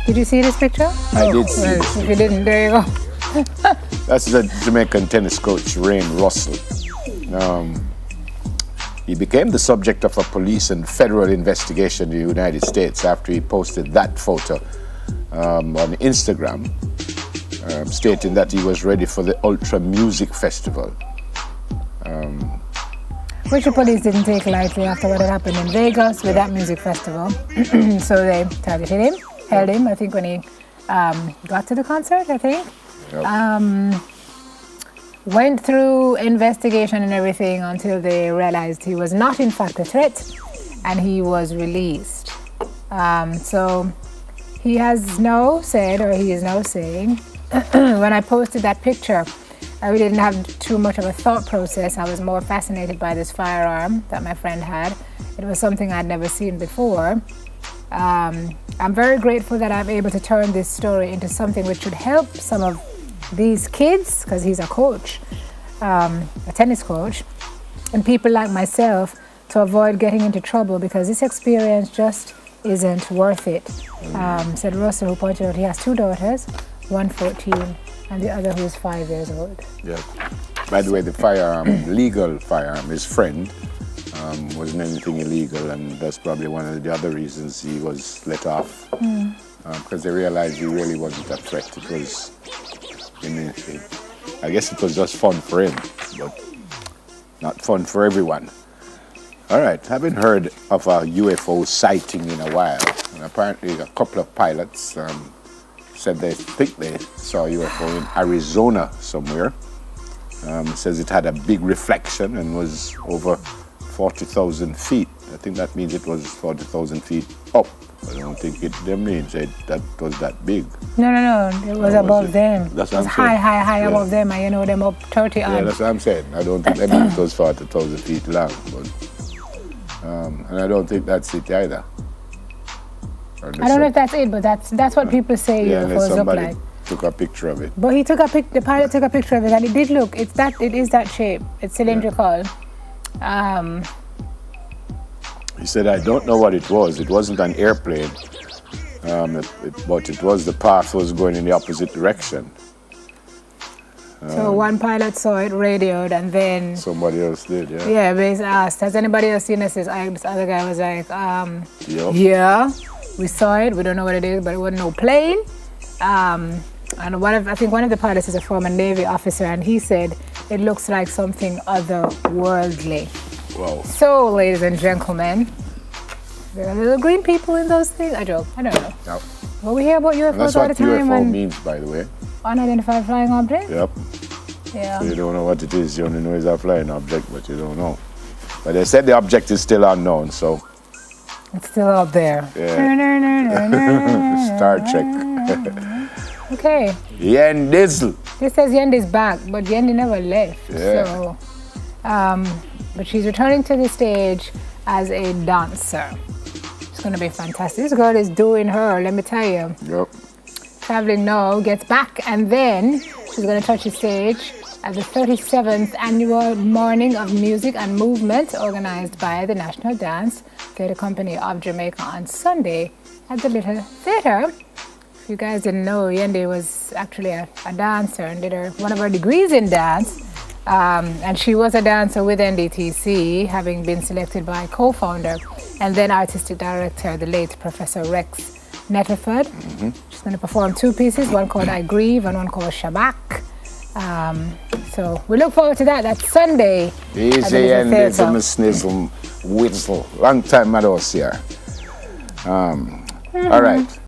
Did you see this picture? I did see well, this if you didn't, there you go. That's the Jamaican tennis coach, Rain Russell. He became the subject of a police and federal investigation in the United States after he posted that photo on Instagram, stating that he was ready for the Ultra Music Festival. Which the police didn't take lightly after what had happened in Vegas with that music festival. So they targeted him, held him, I think, when he got to the concert, I think. Yep. Went through investigation and everything until they realized he was not in fact a threat, and he was released. So he has now said, or he is now saying, when I posted that picture, I really didn't have too much of a thought process. I was more fascinated by this firearm that my friend had. It was something I'd never seen before. I'm very grateful that I'm able to turn this story into something which should help some of these kids, because he's a coach, a tennis coach, and people like myself to avoid getting into trouble, because this experience just isn't worth it. Said Russell, who pointed out he has two daughters, one 14 and the other who is 5 years old. Yeah. By the way, the firearm, legal firearm, his friend, wasn't anything illegal, and that's probably one of the other reasons he was let off, because they realized he really wasn't a threat. It was, I guess it was just fun for him, but not fun for everyone. All right, haven't heard of a UFO sighting in a while, and apparently a couple of pilots said they think they saw a UFO in Arizona somewhere. Says it had a big reflection and was over 40,000 feet. I think that means it was 40,000 feet up. I don't think that means that was that big. No, it was above them. That's it what was I'm high saying. above them, and you know them up 30 Yeah, that's what I'm saying. I don't think that means it was 40,000 feet long, but and I don't think that's it either. I don't know if that's it, but that's what people say UFOs look somebody like. took a picture of it. But the pilot took a picture of it, and it did look. It is that shape. It's cylindrical. He said, I don't know what it was. It wasn't an airplane, but it was, the path was going in the opposite direction. So one pilot saw it, radioed, and then Somebody else did, yeah. yeah, they asked, has anybody else seen this? This other guy was like, Yep. yeah, we saw it. We don't know what it is, but it wasn't no plane. And I think one of the pilots is a former Navy officer, and he said it looks like something otherworldly. Wow. So, ladies and gentlemen, there are little green people in those things. I joke. I don't know. Yep. But we hear about And UFOs that's all what the time. UFO And means, by the way. unidentified flying object. Yep. Yeah. So you don't know what it is. You only know it's a flying object, but you don't know. But they said the object is still unknown, so. It's still out there. Yeah. Star Trek. Okay. Yen Dizzle. This says Yendi's back, but Yendi never left. Yeah. So, but she's returning to the stage as a dancer. It's going to be fantastic. This girl is doing her, let me tell you. Yep. Traveling now, gets back, and then she's going to touch the stage at the 37th Annual Morning of Music and Movement, organized by the National Dance Theatre Company of Jamaica on Sunday at the Little Theatre. If you guys didn't know, Yendi was actually a dancer and did one of her degrees in dance. And she was a dancer with NDTC, having been selected by co-founder and then artistic director, the late Professor Rex Netterford. She's going to perform two pieces, one called I Grieve and one called Shabak. So we look forward to that. That's Sunday. Easy and little Miss Snizzle Whittle. Long time I don't see her. All right.